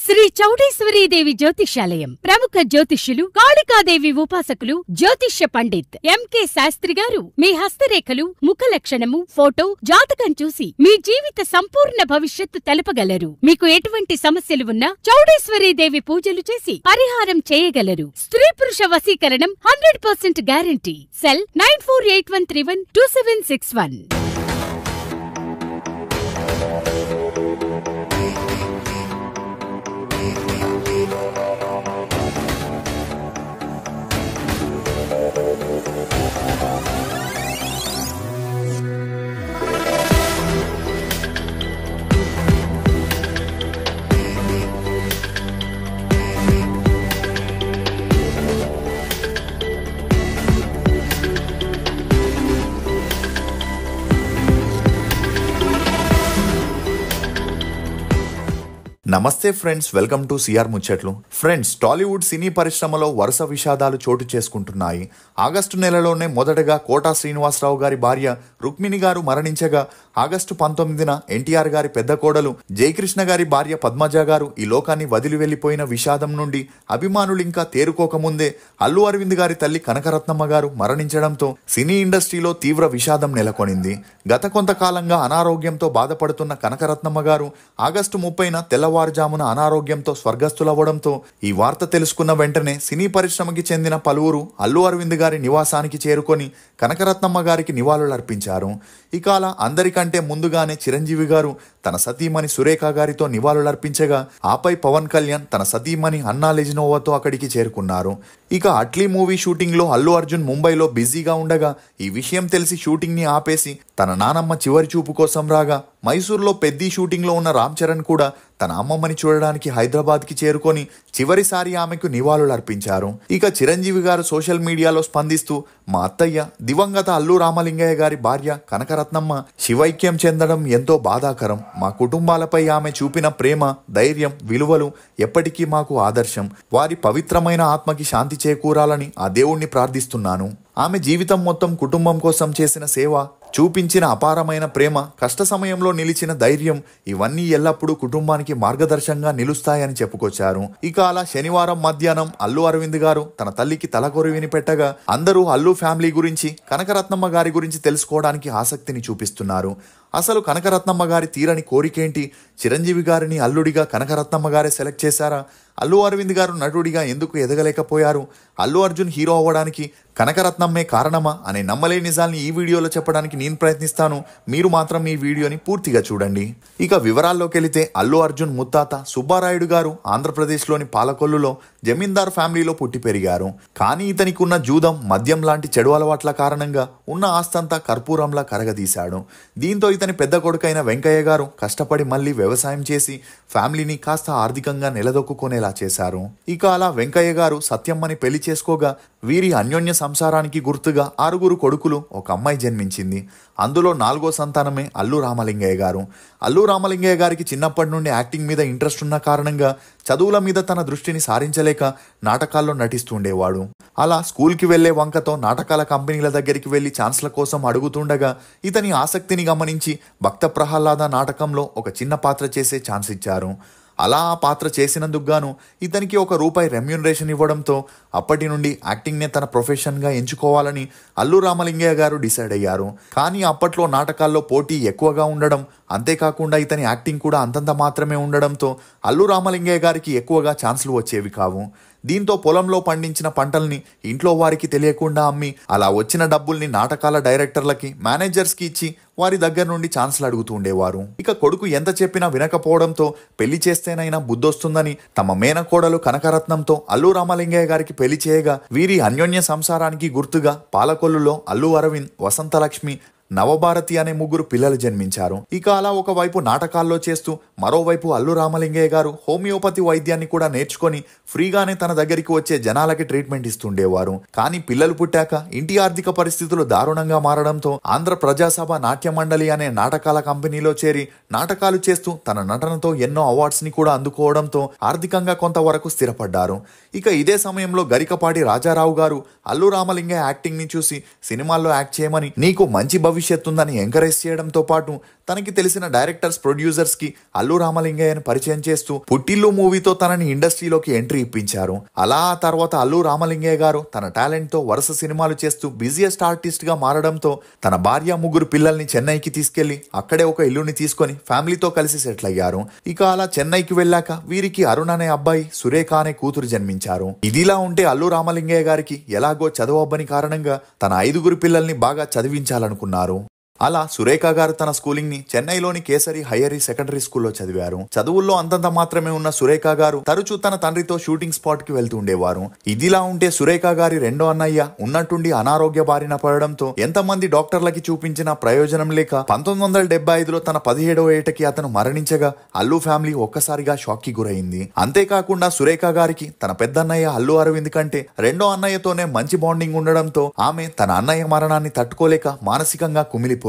శ్రీ చౌడేశ్వరీదేవి జ్యోతిష్యాలయం ప్రముఖ జ్యోతిష్యులు కాళికాదేవి ఉపాసకులు జ్యోతిష్య పండిత్ ఎంకే శాస్త్రి గారు మీ హస్తరేఖలు ముఖ లక్షణము ఫోటో జాతకం చూసి మీ జీవిత సంపూర్ణ భవిష్యత్తు తెలపగలరు. మీకు ఎటువంటి సమస్యలు ఉన్నా చౌడేశ్వరీదేవి పూజలు చేసి పరిహారం చేయగలరు. స్త్రీ పురుష వశీకరణం 100% గ్యారంటీ. సెల్ 9481312761. నమస్తే ఫ్రెండ్స్, వెల్కమ్ టు సిఆర్ ముచ్చట్లు. ఫ్రెండ్స్, టాలీవుడ్ సినీ పరిశ్రమలో వరుస విషాదాలు చోటు చేసుకుంటున్నాయి. ఆగస్టు నెలలోనే మొదటగా కోటా శ్రీనివాసరావు గారి భార్య రుక్మిణి గారు మరణించగా, ఆగస్టు 19న ఎన్టీఆర్ గారి పెద్ద కోడలు జయకృష్ణ గారి భార్య పద్మజ గారు ఈ లోకాన్ని వదిలి వెళ్లిపోయిన విషాదం నుండి అభిమానులు ఇంకా తేరుకోకముందే అల్లు అరవింద్ గారి తల్లి కనకరత్నమ్మ గారు మరణించడంతో సినీ ఇండస్ట్రీలో తీవ్ర విషాదం నెలకొనింది. గత కొంతకాలంగా అనారోగ్యంతో బాధపడుతున్న కనకరత్నమ్మ గారు ఆగస్టు 30న తెల్లవారుజామున అనారోగ్యంతో స్వర్గస్థులవ్వడంతో ఈ వార్త తెలుసుకున్న వెంటనే సినీ పరిశ్రమకి చెందిన పలువురు అల్లు అరవింద్ గారి నివాసానికి చేరుకొని కనకరత్నమ్మ గారికి నివాళులర్పించారు. ఇక అలా అందరికంటే ముందుగానే చిరంజీవి గారు తన సతీమణి సురేఖ గారితో నివాళులర్పించగా, ఆపై పవన్ కళ్యాణ్ తన సతీమణి అన్నా లెజినోవాతో అక్కడికి చేరుకున్నారు. ఇక అట్లీ మూవీ షూటింగ్ లో అల్లు అర్జున్ ముంబైలో బిజీగా ఉండగా ఈ విషయం తెలిసి షూటింగ్ ని ఆపేసి తన నానమ్మ చివరి చూపు కోసం రాగా, మైసూర్లో పెద్ది షూటింగ్ లో ఉన్న రామ్ చరణ్ కూడా తన అమ్మమ్మని చూడడానికి హైదరాబాద్ కి చేరుకొని చివరిసారి ఆమెకు నివాళులర్పించారు. ఇక చిరంజీవి గారు సోషల్ మీడియాలో స్పందిస్తూ, మా అత్తయ్య దివంగత అల్లు రామలింగయ్య గారి భార్య కనకరత్నమ్మ శివైక్యం చెందడం ఎంతో బాధాకరం. మా కుటుంబాలపై ఆమె చూపిన ప్రేమ, ధైర్యం, విలువలు ఎప్పటికీ మాకు ఆదర్శం. వారి పవిత్రమైన ఆత్మకి శాంతి చేకూరాలని ఆ దేవుణ్ణి ప్రార్థిస్తున్నాను. ఆమె జీవితం మొత్తం కుటుంబం కోసం చేసిన సేవ, చూపించిన అపారమైన ప్రేమ, కష్ట సమయంలో నిలిచిన ధైర్యం ఇవన్నీ ఎల్లప్పుడూ కుటుంబానికి మార్గదర్శకంగా నిలుస్తాయని చెప్పుకొచ్చారు. ఇక అలా శనివారం మధ్యాహ్నం అల్లు అరవింద్ గారు తన తల్లికి తలకొరివిని పెట్టగా, అందరూ అల్లు ఫ్యామిలీ గురించి, కనకరత్నమ్మ గారి గురించి తెలుసుకోవడానికి ఆసక్తిని చూపిస్తున్నారు. అసలు కనకరత్నమ్మ గారి తీరని కోరికేంటి? చిరంజీవి గారిని అల్లుడిగా కనకరత్నమ్మ గారే సెలెక్ట్ చేశారా? అల్లు అరవింద్ గారు నటుడిగా ఎందుకు ఎదగలేకపోయారు? అల్లు అర్జున్ హీరో అవ్వడానికి కనకరత్నమ్మే కారణమా అనే నమ్మలేని నిజాల్ని ఈ వీడియోలో చెప్పడానికి నేను ప్రయత్నిస్తాను. మీరు మాత్రం ఈ వీడియోని పూర్తిగా చూడండి. ఇక వివరాల్లోకి వెళితే, అల్లు అర్జున్ ముత్తాత సుబ్బారాయుడు గారు ఆంధ్రప్రదేశ్లోని పాలకొల్లులో జమీందార్ ఫ్యామిలీలో పుట్టి పెరిగారు. కానీ ఇతనికి ఉన్న జూదం, మద్యం లాంటి చెడు అలవాట్ల కారణంగా ఉన్న ఆస్తంతా కర్పూరంలా కరగదీశాడు. దీంతో ఇతని పెద్ద కొడుకైన వెంకయ్య గారు కష్టపడి మళ్ళీ వ్యవసాయం చేసి ఫ్యామిలీని కాస్త ఆర్థికంగా నిలదొక్కునేలా చేశారు. ఇక అలా వెంకయ్య గారు సత్యమ్మని పెళ్లి చేసుకోగా, వీరి అన్యోన్య సంసారానికి గుర్తుగా 6 కొడుకులు, ఒక అమ్మాయి జన్మించింది. అందులో 4వ సంతానమే అల్లు రామలింగయ్య గారు. అల్లు రామలింగయ్య గారికి చిన్నప్పటి నుండి యాక్టింగ్ మీద ఇంట్రెస్ట్ ఉన్న కారణంగా చదువుల మీద తన దృష్టిని సారించలేక నాటకాల్లో నటిస్తుండేవాడు. అలా స్కూల్కి వెళ్లే వంకతో నాటకాల కంపెనీల దగ్గరికి వెళ్లి ఛాన్స్ల కోసం అడుగుతుండగా, ఇతని ఆసక్తిని గమనించి భక్త ప్రహ్లాద నాటకంలో ఒక చిన్న పాత్ర చేసే ఛాన్స్ ఇచ్చారు. అలా ఆ పాత్ర చేసినందుకు గాను ఇతనికి ₹1 రెమ్యూనరేషన్ ఇవ్వడంతో అప్పటి నుండి యాక్టింగ్నే తన ప్రొఫెషన్గా ఎంచుకోవాలని అల్లు రామలింగయ్య గారు డిసైడ్ అయ్యారు. కానీ అప్పట్లో నాటకాల్లో పోటీ ఎక్కువగా ఉండడం, అంతేకాకుండా ఇతని యాక్టింగ్ కూడా అంతంత మాత్రమే ఉండడంతో అల్లు రామలింగయ్య గారికి ఎక్కువగా ఛాన్సులు వచ్చేవి కావు. దీంతో పొలంలో పండించిన పంటల్ని ఇంట్లో వారికి తెలియకుండా అమ్మి అలా వచ్చిన డబ్బుల్ని నాటకాల డైరెక్టర్లకి, మేనేజర్స్కి ఇచ్చి వారి దగ్గర నుండి ఛాన్సులు అడుగుతూ ఉండేవారు. ఇక కొడుకు ఎంత చెప్పినా వినకపోవడంతో పెళ్లి చేస్తేనైనా బుద్ధొస్తుందని తమ మేనకోడలు కనకరత్నంతో అల్లు రామలింగయ్య గారికి పెళ్లి చేయగా, వీరి అన్యోన్య సంసారానికి గుర్తుగా పాలకొల్లులో అల్లు అరవింద్, వసంతలక్ష్మి, నవభారతి అనే 3 పిల్లలు జన్మించారు. ఇక అలా ఒకవైపు నాటకాల్లో చేస్తూ మరోవైపు అల్లు రామలింగయ్య గారు హోమియోపతి వైద్యాన్ని కూడా నేర్చుకొని ఫ్రీగానే తన దగ్గరికి వచ్చే జనాలకి ట్రీట్మెంట్ ఇస్తుండేవారు. కానీ పిల్లలు పుట్టాక ఇంటి ఆర్థిక పరిస్థితులు దారుణంగా మారడంతో ఆంధ్ర ప్రజాసభ నాట్య మండలి అనే నాటకాల కంపెనీలో చేరి నాటకాలు చేస్తూ తన నటనతో ఎన్నో అవార్డ్స్ ని కూడా అందుకోవడంతో ఆర్థికంగా కొంతవరకు స్థిరపడ్డారు. ఇక ఇదే సమయంలో గరికపాటి రాజారావు గారు అల్లు రామలింగయ్య యాక్టింగ్ ని చూసి సినిమాల్లో యాక్ట్ చేయమని, నీకు మంచి భవిష్యత్తు భవిష్యత్తు ఉందని ఎంకరేజ్ చేయడంతో పాటు తనకి తెలిసిన డైరెక్టర్స్ ప్రొడ్యూసర్స్ కి అల్లు రామలింగయ్యను పరిచయం చేస్తూ పుట్టిల్లు మూవీతో తనని ఇండస్ట్రీలోకి ఎంట్రీ ఇప్పించారు. అలా ఆ తర్వాత అల్లు రామలింగయ్య గారు తన టాలెంట్ తో వరుస సినిమాలు చేస్తూ బిజియెస్ట్ ఆర్టిస్ట్ గా మారడంతో తన భార్య ముగ్గురు పిల్లల్ని చెన్నైకి తీసుకెళ్లి అక్కడే ఒక ఇల్లుని తీసుకొని ఫ్యామిలీతో కలిసి సెటిల్ అయ్యారు. ఇక అలా చెన్నైకి వెళ్ళాక వీరికి అరుణ్ అనే అబ్బాయి, సురేఖ అనే కూతురు జన్మించారు. ఇదిలా ఉంటే అల్లు రామలింగయ్య గారికి ఎలాగో చదవబ్బని కారణంగా తన 5 పిల్లల్ని బాగా చదివించాలనుకున్నారు. అలా సురేఖ గారు తన స్కూలింగ్ ని చెన్నైలోని కేసరి హైయర్ సెకండరీ స్కూల్లో చదివారు. చదువుల్లో అంతంత మాత్రమే ఉన్న సురేఖ గారు తరచూ తన తండ్రితో షూటింగ్ స్పాట్ కి వెళ్తూ ఉండేవారు. ఇదిలా ఉంటే సురేఖ గారి రెండో అన్నయ్య ఉన్నట్టుండి అనారోగ్య బారిన పడడంతో ఎంతమంది డాక్టర్లకి చూపించిన ప్రయోజనం లేక 1975లో తన 17వ ఏటకి అతను మరణించగా అల్లు ఫ్యామిలీ ఒక్కసారిగా షాక్ కి గురైంది. అంతేకాకుండా సురేఖ గారికి తన పెద్దన్నయ్య అల్లు అరవింద్ కంటే రెండో అన్నయ్యతోనే మంచి బాండింగ్ ఉండడంతో ఆమె తన అన్నయ్య మరణాన్ని తట్టుకోలేక మానసికంగా కుమిలిపోయింది.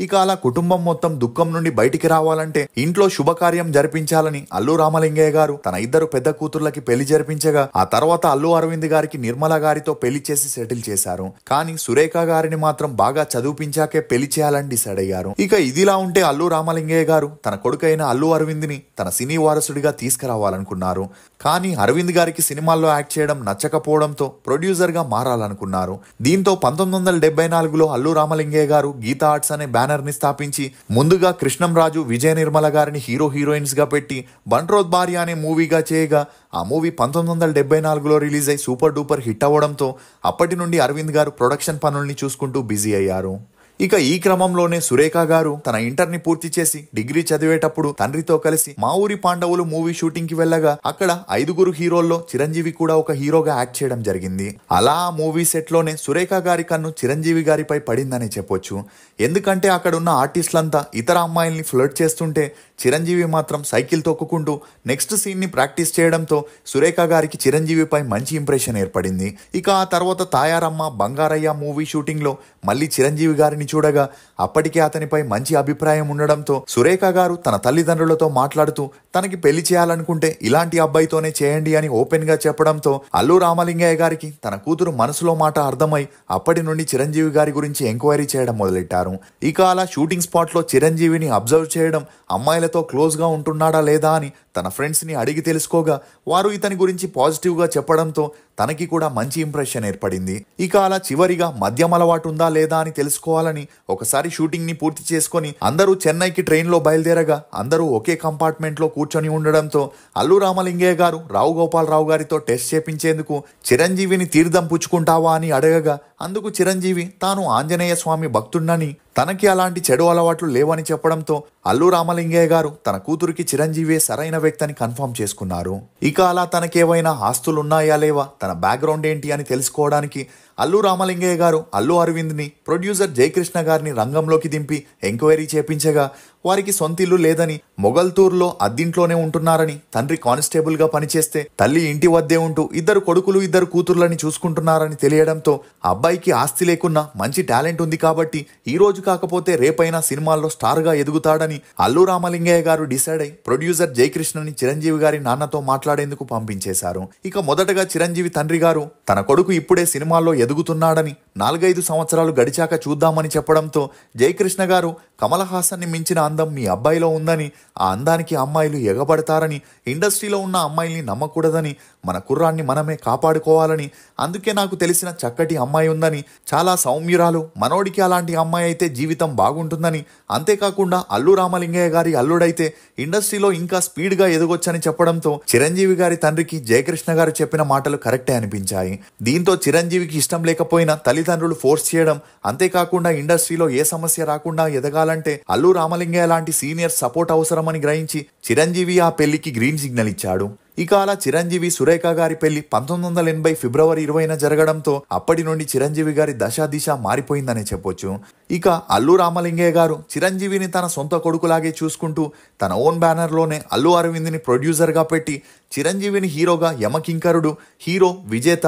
ఇక అలా కుటుంబం మొత్తం దుఃఖం నుండి బయటికి రావాలంటే ఇంట్లో శుభకార్యం జరిపించాలని అల్లు రామలింగయ్య గారు తన 2 పెద్ద కూతుర్లకి పెళ్లి జరిపించగా ఆ తర్వాత అల్లు అరవింద్ గారికి నిర్మల గారితో పెళ్లి చేసి సెటిల్ చేశారు. కానీ సురేఖ గారిని మాత్రం బాగా చదివించాకే పెళ్లి చేయాలని డిసైడ్ అయ్యారు. ఇక ఇదిలా ఉంటే అల్లు రామలింగయ్య గారు తన కొడుకైన అల్లు అరవింద్ ని తన సినీ వారసుడిగా తీసుకురావాలనుకున్నారు. కానీ అరవింద్ గారికి సినిమాల్లో యాక్ట్ చేయడం నచ్చకపోవడంతో ప్రొడ్యూసర్ గా మారాలనుకున్నారు. దీంతో 1974లో అల్లు రామలింగయ్య గారు గీతా ఆర్ట్స్ అనే బ్యానర్ ని స్థాపించి ముందుగా కృష్ణంరాజు, విజయ నిర్మల గారిని హీరోయిన్స్ గా పెట్టి బంట్రోత్ భార్య అనే మూవీగా చేయగా ఆ మూవీ 1974లో రిలీజ్ అయి సూపర్ డూపర్ హిట్ అవ్వడంతో అప్పటి నుండి అరవింద్ గారు ప్రొడక్షన్ పనుల్ని చూసుకుంటూ బిజీ అయ్యారు. ఇక ఈ క్రమంలోనే సురేఖ గారు తన ఇంటర్ ని పూర్తి చేసి డిగ్రీ చదివేటప్పుడు తండ్రితో కలిసి మా ఊరి పాండవులు మూవీ షూటింగ్ కి వెళ్ళగా అక్కడ 5 హీరోల్లో చిరంజీవి కూడా ఒక హీరోగా యాక్ట్ చేయడం జరిగింది. అలా ఆ మూవీ సెట్ లోనే సురేఖ గారి కన్ను చిరంజీవి గారిపై పడిందనే చెప్పొచ్చు. ఎందుకంటే అక్కడ ఉన్న ఆర్టిస్టులంతా ఇతర అమ్మాయిల్ని ఫ్లర్ట్ చేస్తుంటే చిరంజీవి మాత్రం సైకిల్ తొక్కుకుంటూ నెక్స్ట్ సీన్ ని ప్రాక్టీస్ చేయడంతో సురేఖ గారికి చిరంజీవిపై మంచి ఇంప్రెషన్ ఏర్పడింది. ఇక ఆ తర్వాత తాయారమ్మ, బంగారయ్య మూవీ షూటింగ్ లో మళ్ళీ చిరంజీవి గారిని చూడగా అప్పటికే అతనిపై మంచి అభిప్రాయం ఉండడంతో సురేఖ గారు తన తల్లిదండ్రులతో మాట్లాడుతూ తనకి పెళ్లి చేయాలనుకుంటే ఇలాంటి అబ్బాయితోనే చేయండి అని ఓపెన్ గా చెప్పడంతో అల్లు రామలింగయ్య గారికి తన కూతురు మనసులో మాట అర్థమై అప్పటి నుండి చిరంజీవి గారి గురించి ఎంక్వైరీ చేయడం మొదలెట్టారు. ఇక అలా షూటింగ్ స్పాట్ లో చిరంజీవిని అబ్జర్వ్ చేయడం, అమ్మాయిలతో క్లోజ్ గా ఉంటున్నాడా లేదా అని తన ఫ్రెండ్స్ ని అడిగి తెలుసుకోగా వారు ఇతని గురించి పాజిటివ్ గా చెప్పడంతో తనకి కూడా మంచి ఇంప్రెషన్ ఏర్పడింది. ఇక అలా చివరిగా మద్యం అలవాటు ఉందా లేదా అని తెలుసుకోవాలని ఒకసారి షూటింగ్ ని పూర్తి చేసుకుని అందరూ చెన్నైకి ట్రైన్ లో బయలుదేరగా అందరూ ఒకే కంపార్ట్మెంట్ లో కూర్చొని ఉండడంతో అల్లు రామలింగయ్య గారు రావు గోపాలరావు గారితో టెస్ట్ చేపించేందుకు చిరంజీవిని తీర్థం పుచ్చుకుంటావా అని అడగగా అందుకు చిరంజీవి తాను ఆంజనేయ స్వామి భక్తుడినని తనకి అలాంటి చెడు అలవాట్లు లేవని చెప్పడంతో అల్లు రామలింగయ్య గారు తన కూతురికి చిరంజీవి సరైన వ్యక్తి అని కన్ఫర్మ్ చేసుకున్నారు. ఇక అలా తనకేవైనా ఆస్తులున్నాయా లేవా, తన బ్యాక్గ్రౌండ్ ఏంటి అని తెలుసుకోవడానికి అల్లు రామలింగయ్య గారు అల్లు అరవింద్ ని ప్రొడ్యూసర్ జయకృష్ణ గారిని రంగంలోకి దింపి ఎంక్వైరీ చేపించగా వారికి సొంతిల్లు లేదని, మొగల్తూర్లో అద్దింట్లోనే ఉంటున్నారని, తండ్రి కానిస్టేబుల్ గా పనిచేస్తే తల్లి ఇంటి వద్దే ఉంటూ 2 కొడుకులు 2 కూతుర్లని చూసుకుంటున్నారని తెలియడంతో అబ్బాయికి ఆస్తి లేకున్నా మంచి టాలెంట్ ఉంది కాబట్టి ఈ రోజు కాకపోతే రేపైనా సినిమాల్లో స్టార్ గా ఎదుగుతాడని అల్లు రామలింగయ్య గారు డిసైడ్ అయి ప్రొడ్యూసర్ జయకృష్ణని చిరంజీవి గారి నాన్నతో మాట్లాడేందుకు పంపించేశారు. ఇక మొదటగా చిరంజీవి తండ్రి గారు తన కొడుకు ఇప్పుడే సినిమాల్లో ఎదుగుతున్నాడని 4-5 సంవత్సరాలు గడిచాక చూద్దామని చెప్పడంతో జయకృష్ణ గారు కమల్ హాసన్ ని మించిన అందం మీ అబ్బాయిలో ఉందని, ఆ అందానికి అమ్మాయిలు ఎగబడతారని, ఇండస్ట్రీలో ఉన్న అమ్మాయిల్ని నమ్మకూడదని, మన కుర్రాన్ని మనమే కాపాడుకోవాలని, అందుకే నాకు తెలిసిన చక్కటి అమ్మాయి ఉందని, చాలా సౌమ్యురాలు, మనోడికి అలాంటి అమ్మాయి అయితే జీవితం బాగుంటుందని, అంతేకాకుండా అల్లు రామలింగయ్య గారి అల్లుడైతే ఇండస్ట్రీలో ఇంకా స్పీడ్ గా ఎదగొచ్చని చెప్పడంతో చిరంజీవి గారి తండ్రికి జయకృష్ణ గారు చెప్పిన మాటలు కరెక్టే అనిపించాయి. దీంతో చిరంజీవికి ఇష్టం లేకపోయినా తల్లిదండ్రులు ఫోర్స్ చేయడం, అంతేకాకుండా ఇండస్ట్రీలో ఏ సమస్య రాకుండా ఎదగాలంటే అల్లు రామలింగయ్య లాంటి సీనియర్ సపోర్ట్ అవసరమని గ్రహించి చిరంజీవి ఆ పెళ్లికి గ్రీన్ సిగ్నల్ ఇచ్చాడు. ఇక అలా చిరంజీవి సురేఖ గారి పెళ్లి 1980 ఫిబ్రవరి 20న జరగడంతో అప్పటి నుండి చిరంజీవి గారి దిశ మారిపోయిందనే చెప్పొచ్చు. ఇక అల్లు రామలింగయ్య గారు చిరంజీవిని తన సొంత కొడుకులాగే చూసుకుంటూ తన ఓన్ బ్యానర్ లోనే అల్లు అరవింద్ ని ప్రొడ్యూసర్ గా పెట్టి చిరంజీవిని హీరోగా యమకింకరుడు, హీరో, విజేత,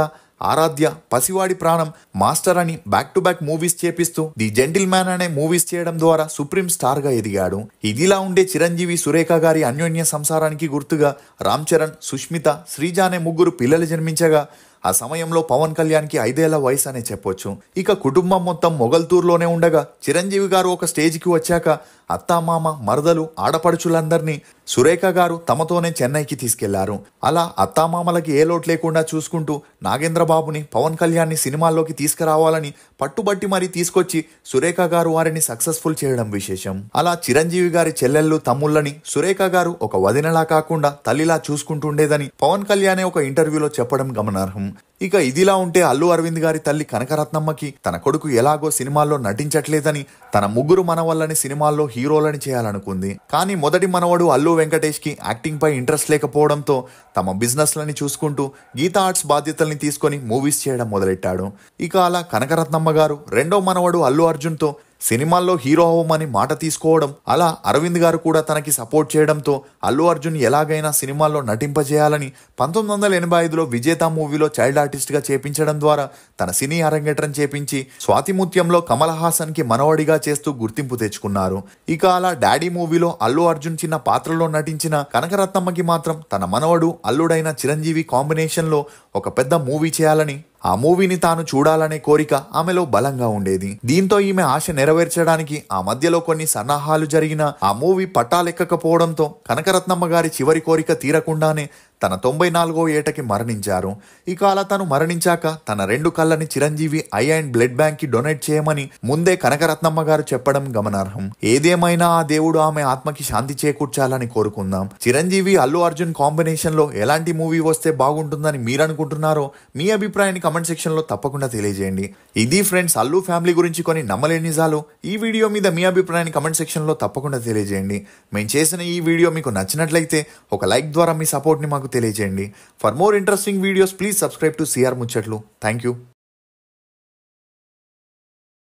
ఆరాధ్య, పసివాడి ప్రాణం, మాస్టర్ అని బ్యాక్ టు బ్యాక్ మూవీస్ చేపిస్తూ ది జెంటిల్ మ్యాన్ అనే మూవీస్ చేయడం ద్వారా సుప్రీం స్టార్ గా ఎదిగాడు. ఇదిలా ఉండే చిరంజీవి సురేఖ గారి అన్యోన్య సంసారానికి గుర్తుగా రామ్ చరణ్, సుష్మిత, శ్రీజ అనే 3 పిల్లలు జన్మించగా ఆ సమయంలో పవన్ కళ్యాణ్కి 5 ఏళ్ల వయసు అనే చెప్పొచ్చు. ఇక కుటుంబం మొత్తం మొగల్తూరులోనే ఉండగా చిరంజీవి గారు ఒక స్టేజ్కి వచ్చాక అత్తామామ, మరదలు, ఆడపడుచులందరినీ సురేఖ గారు తమతోనే చెన్నైకి తీసుకెళ్లారు. అలా అత్తామామలకి ఏ లోటు లేకుండా చూసుకుంటూ నాగేంద్రబాబుని, పవన్ కళ్యాణ్ని సినిమాల్లోకి తీసుకురావాలని పట్టుబట్టి మరీ తీసుకొచ్చి సురేఖ గారు వారిని సక్సెస్ఫుల్ చేయడం విశేషం. అలా చిరంజీవి గారి చెల్లెళ్ళు, తమ్ముళ్ళని సురేఖ గారు ఒక వదినలా కాకుండా తల్లిలా చూసుకుంటుండేదని పవన్ కళ్యాణ్ ఒక ఇంటర్వ్యూలో చెప్పడం గమనార్హం. ఇక ఇదిలా ఉంటే అల్లు అరవింద్ గారి తల్లి కనకరత్నమ్మకి తన కొడుకు ఎలాగో సినిమాల్లో నటించట్లేదని తన ముగ్గురు మనవళ్ళని సినిమాల్లో హీరోలని చేయాలనుకుంది. కానీ మొదటి మనవడు అల్లు వెంకటేష్ కి యాక్టింగ్ పై ఇంట్రెస్ట్ లేకపోవడంతో తమ బిజినెస్ లని చూసుకుంటూ గీతా ఆర్ట్స్ బాధ్యతల్ని తీసుకొని మూవీస్ చేయడం మొదలెట్టాడు. ఇక అలా కనకరత్నమ్మ గారు రెండో మనవడు అల్లు అర్జున్ తో సినిమాల్లో హీరో అవ్వమని మాట తీసుకోవడం, అలా అరవింద్ గారు కూడా తనకి సపోర్ట్ చేయడంతో అల్లు అర్జున్ ఎలాగైనా సినిమాల్లో నటింపజేయాలని 1985లో విజేత మూవీలో చైల్డ్ ఆర్టిస్ట్ గా చేపించడం ద్వారా తన సినీ అరంగేట్రం చేపించి స్వాతిముత్యంలో కమల్ హాసన్ కి మనవడిగా చేస్తూ గుర్తింపు తెచ్చుకున్నారు. ఇక అలా డాడీ మూవీలో అల్లు అర్జున్ చిన్న పాత్రలో నటించిన కనకరత్నమ్మకి మాత్రం తన మనవడు అల్లుడైన చిరంజీవి కాంబినేషన్ లో ఒక పెద్ద మూవీ చేయాలని, ఆ మూవీని తాను చూడాలనే కోరిక ఆమెలో బలంగా ఉండేది. దీంతో ఈమె ఆశ నెరవేర్చడానికి ఆ మధ్యలో కొన్ని సన్నాహాలు జరిగిన ఆ మూవీ పట్టాలెక్కకపోవడంతో కనకరత్నమ్మ గారి చివరి కోరిక తీరకుండానే తన 94వ ఏటకి మరణించారు. ఇక అలా తను మరణించాక తన 2 కళ్ళని Chiranjeevi I and blood bank కి డొనేట్ చేయమని ముందే కనకరత్నమ్మ గారు చెప్పడం గమనార్హం. ఏదేమైనా ఆ దేవుడు ఆమె ఆత్మకి శాంతి చేకూర్చాలని కోరుకుందాం. చిరంజీవి అల్లు అర్జున్ కాంబినేషన్ లో ఎలాంటి మూవీ వస్తే బాగుంటుందని మీరు అనుకుంటున్నారో మీ అభిప్రాయాన్ని కమెంట్ సెక్షన్ లో తప్పకుండా తెలియజేయండి. ఇది ఫ్రెండ్స్ అల్లు ఫ్యామిలీ గురించి కొన్ని నమ్మలేని నిజాలు. ఈ వీడియో మీద మీ అభిప్రాయాన్ని కమెంట్ సెక్షన్ లో తప్పకుండా తెలియజేయండి. మేము చేసిన ఈ వీడియో మీకు నచ్చినట్లయితే ఒక లైక్ ద్వారా మీ సపోర్ట్ ని మాకు తెలియజేయండి. For more interesting videos please subscribe to CR ముచ్చట్లు. Thank you.